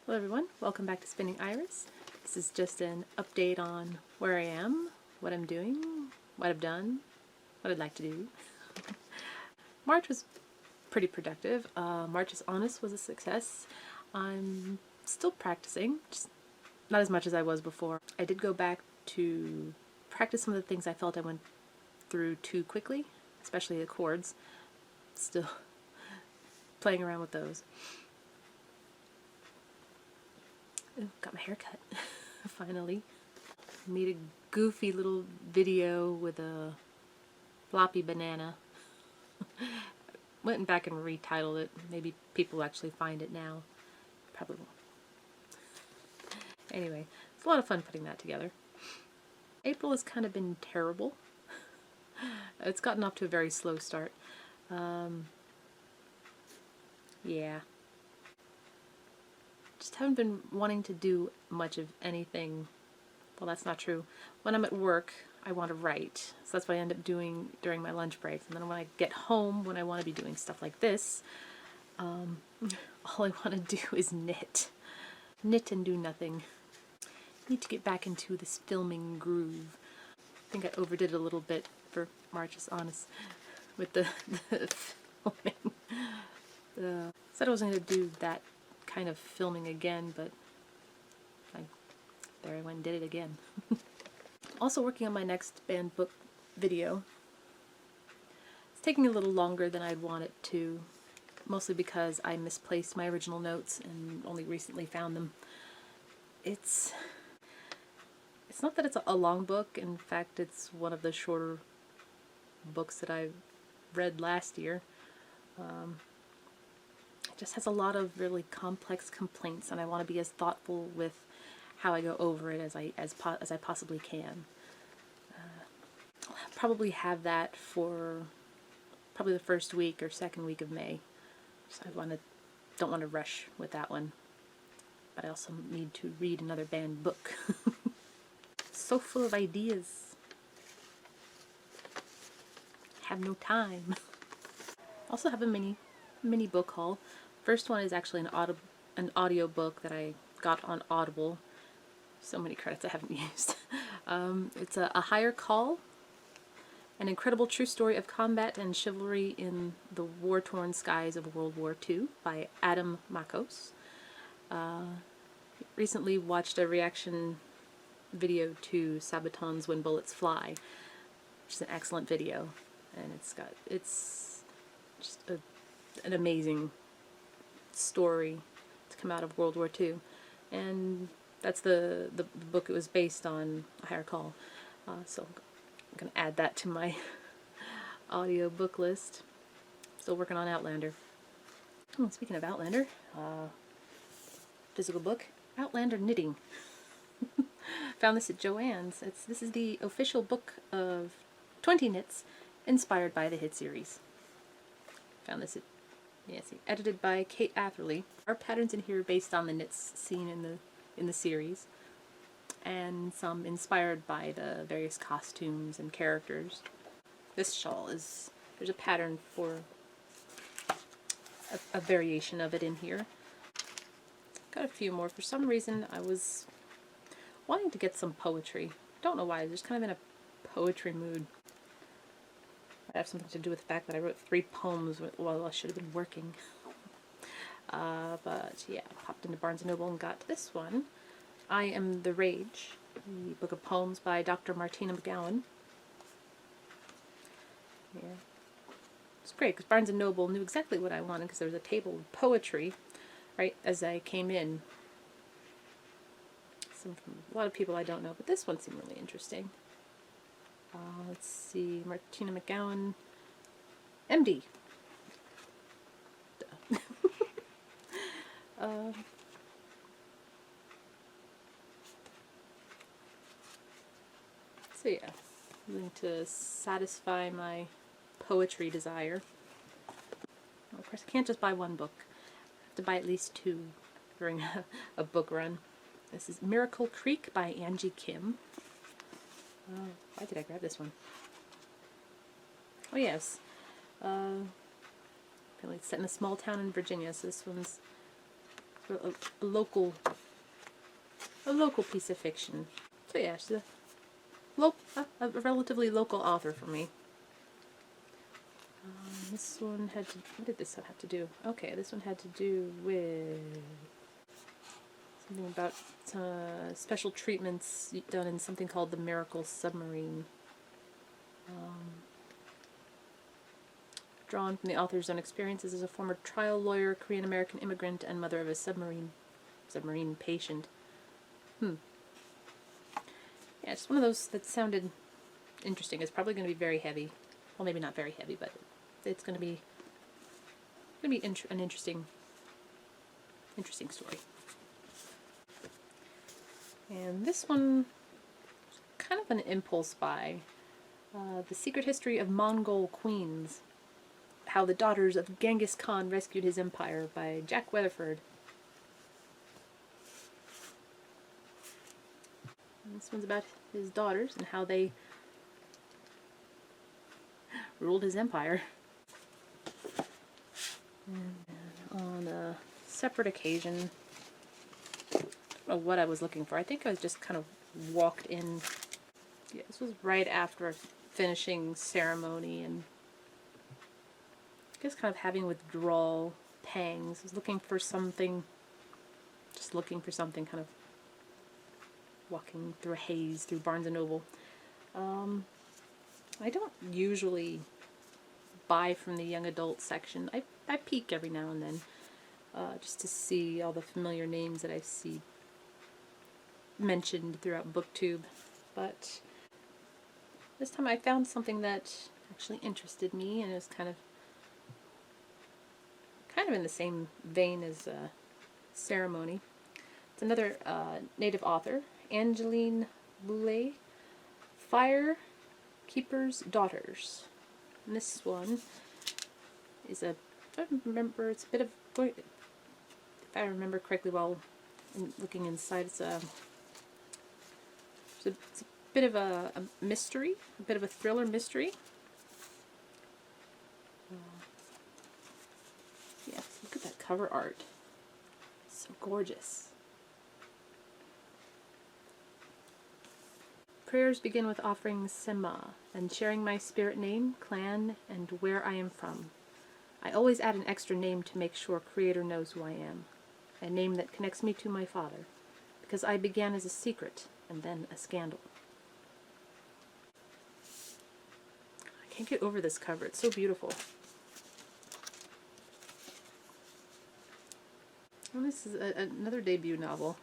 Hello everyone, welcome back to Spinning Iris. This is just an update on where I am, what I'm doing, what I've done, what I'd like to do. March was pretty productive. March's Honest was a success. I'm still practicing, just not as much as I was before. I did go back to practice some of the things I felt I went through too quickly, especially the chords. Still playing around with those. Ooh, got my hair cut, finally. Made a goofy little video with a floppy banana. Went back and retitled it. Maybe people will actually find it now. Probably won't. Anyway, it's a lot of fun putting that together. April has kind of been terrible. It's gotten off to a very slow start. Yeah. Just haven't been wanting to do much of anything. Well, that's not true. When I'm at work, I want to write. So that's what I end up doing during my lunch breaks. And then when I get home, when I want to be doing stuff like this, all I want to do is knit. Knit and do nothing. I need to get back into this filming groove. I think I overdid it a little bit for March's Honest with the filming. Said I wasn't going to do that kind of filming again, but there I went and did it again. Also working on my next band book video. It's taking a little longer than I'd want it to, mostly because I misplaced my original notes and only recently found them. It's not that it's a long book. In fact, it's one of the shorter books that I read last year. It just has a lot of really complex complaints, and I want to be as thoughtful with how I go over it as I possibly can. I'll probably have that for probably the first week or second week of May. So don't want to rush with that one, but I also need to read another banned book. So full of ideas. Have no time. Also have a mini book haul. First one is actually an audio book that I got on Audible. So many credits I haven't used. It's a Higher Call, an incredible true story of combat and chivalry in the war-torn skies of World War II by Makos. Recently watched a reaction video to Sabaton's When Bullets Fly, which is an excellent video, and it's just an amazing story to come out of World War II, and that's the book it was based on, A Higher Call. So I'm going to add that to my audio book list. Still working on Outlander. Oh, speaking of Outlander, physical book, Outlander Knitting. Found this at Joann's. This is the official book of 20 knits inspired by the hit series. Found this at, edited by Kate Atherley. Our patterns in here are based on the knits seen in the series, and some inspired by the various costumes and characters. This shawl there's a pattern for a variation of it in here. Got a few more. For some reason I was wanting to get some poetry. Don't know why, I'm just kind of in a poetry mood. Might have something to do with the fact that I wrote 3 poems while I should have been working. But yeah, I popped into Barnes & Noble and got this one. I Am the Rage, the book of poems by Dr. Martina McGowan. Yeah. It's great because Barnes & Noble knew exactly what I wanted, because there was a table of poetry right as I came in. Some from a lot of people I don't know, but this one seemed really interesting. Let's see, Martina McGowan, MD. So yeah, I'm going to satisfy my poetry desire. Well, of course, I can't just buy one book. I have to buy at least 2 during a book run. This is Miracle Creek by Angie Kim. Why did I grab this one? Oh yes. Apparently it's set in a small town in Virginia, so this one's a local piece of fiction. So yeah, she's a relatively local author for me. This one had to, what did this one have to do? Okay, this one had to do with something about special treatments done in something called the Miracle Submarine. Drawn from the author's own experiences as a former trial lawyer, Korean-American immigrant, and mother of a submarine patient. Yeah, it's one of those that sounded interesting. It's probably going to be very heavy. Well, maybe not very heavy, but it's going to be an interesting story. And this one, kind of an impulse buy. The Secret History of Mongol Queens. How the Daughters of Genghis Khan Rescued His Empire by Jack Weartherford. And this one's about his daughters and how they ruled his empire. And on a separate occasion, I don't know what I was looking for. I think I was just kind of walked in. Yeah, this was right after finishing ceremony and I guess kind of having withdrawal pangs. I was looking for something, kind of walking through a haze through Barnes & Noble. I don't usually buy from the young adult section. I peek every now and then just to see all the familiar names that I see mentioned throughout BookTube. But this time I found something that actually interested me, and it was kind of in the same vein as Ceremony. It's another native author, Angeline Boulley, Firekeeper's Daughters. And this one is if I remember correctly while looking inside, it's a bit of a mystery, a bit of a thriller mystery. Yeah, look at that cover art. It's so gorgeous. Prayers begin with offering Sema and sharing my spirit name, clan, and where I am from. I always add an extra name to make sure Creator knows who I am. A name that connects me to my father, because I began as a secret and then a scandal. I can't get over this cover. It's so beautiful. And this is another debut novel.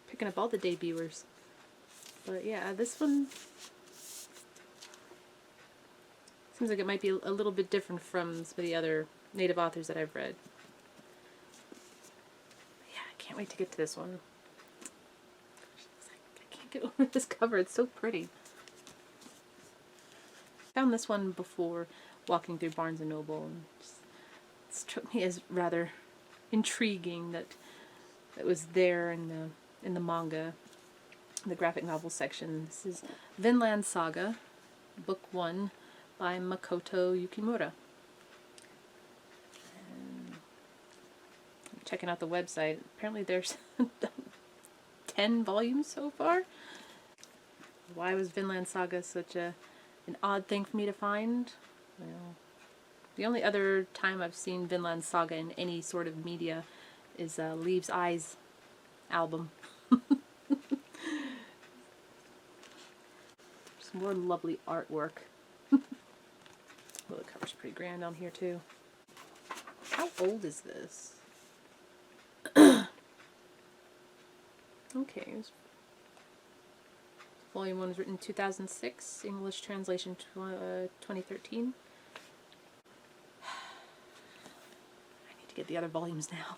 Picking up all the debuters. But yeah, this one seems like it might be a little bit different from some of the other native authors that I've read. Yeah, I can't wait to get to this one. I can't get over this cover. It's so pretty. I found this one before walking through Barnes & Noble, and it struck me as rather intriguing that it was there in the manga, the graphic novel section. This is Vinland Saga, Book 1 by Makoto Yukimura. And I'm checking out the website. Apparently there's 10 volumes so far. Why was Vinland Saga such an odd thing for me to find? Well, the only other time I've seen Vinland Saga in any sort of media is Leaves' Eyes album. Some more lovely artwork. Oh, the cover's pretty grand on here too. How old is this? Okay. Volume 1 was written in 2006, English translation 2013. I need to get the other volumes now.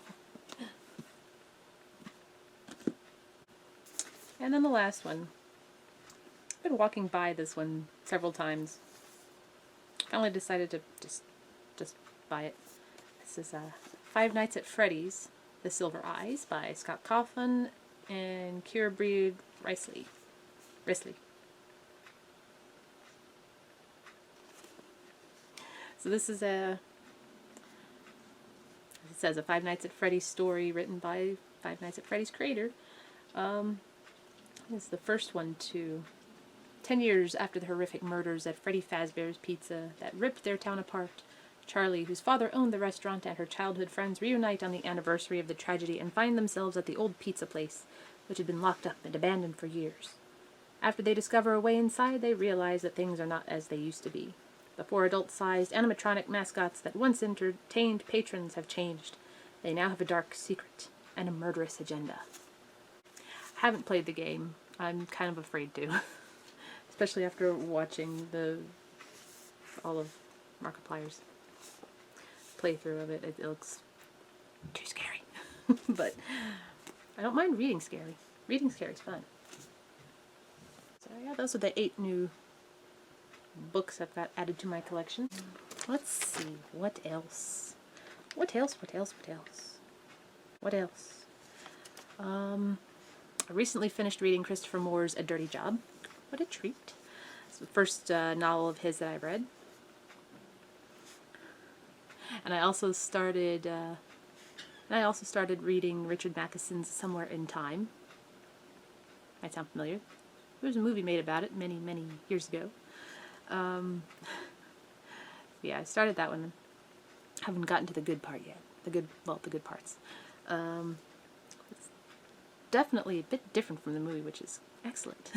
And then the last one. I've been walking by this one several times. Finally decided to just buy it. This is Five Nights at Freddy's, The Silver Eyes by Scott Cawthon and Breed-Wrisley. So this is it says, a Five Nights at Freddy's story written by Five Nights at Freddy's creator. It's the first one to 10 years after the horrific murders at Freddy Fazbear's Pizza that ripped their town apart, Charlie, whose father owned the restaurant, and her childhood friends reunite on the anniversary of the tragedy and find themselves at the old pizza place, which had been locked up and abandoned for years. After they discover a way inside, they realize that things are not as they used to be. The 4 adult-sized animatronic mascots that once entertained patrons have changed. They now have a dark secret and a murderous agenda. I haven't played the game. I'm kind of afraid to. Especially after watching all of Markiplier's playthrough of it. It looks too scary. But I don't mind reading scary. Reading scary is fun. So yeah, those are the 8 new books I've got added to my collection. Let's see, what else? What else? I recently finished reading Christopher Moore's A Dirty Job. What a treat. It's the first novel of his that I read. And I also started reading Richard Matheson's Somewhere in Time. Might sound familiar. There was a movie made about it many, many years ago. Yeah, I started that one. Haven't gotten to the good part yet. The good parts. It's definitely a bit different from the movie, which is excellent.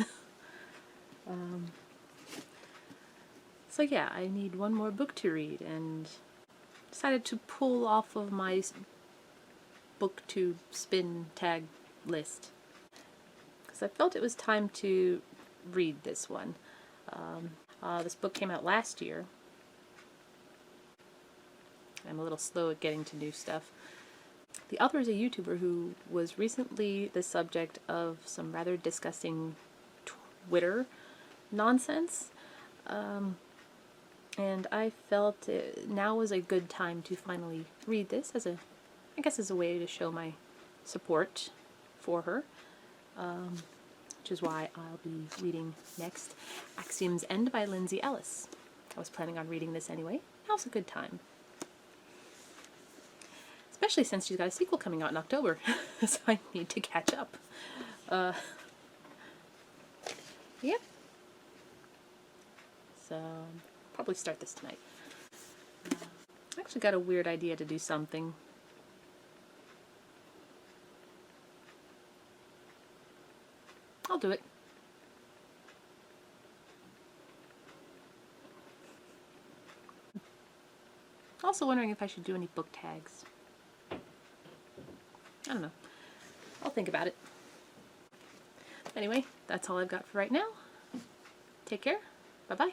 So yeah, I need one more book to read, and decided to pull off of my book to spin tag list, because I felt it was time to read this one. This book came out last year. I'm a little slow at getting to new stuff. The author is a YouTuber who was recently the subject of some rather disgusting Twitter nonsense. And I felt now was a good time to finally read this as a way to show my support for her. Which is why I'll be reading next Axiom's End by Lindsay Ellis. I was planning on reading this anyway. Now's a good time. Especially since she's got a sequel coming out in October, so I need to catch up. Yep. So, probably start this tonight. I actually got a weird idea to do something. I'll do it. Also wondering if I should do any book tags. I don't know. I'll think about it. Anyway, that's all I've got for right now. Take care. Bye-bye.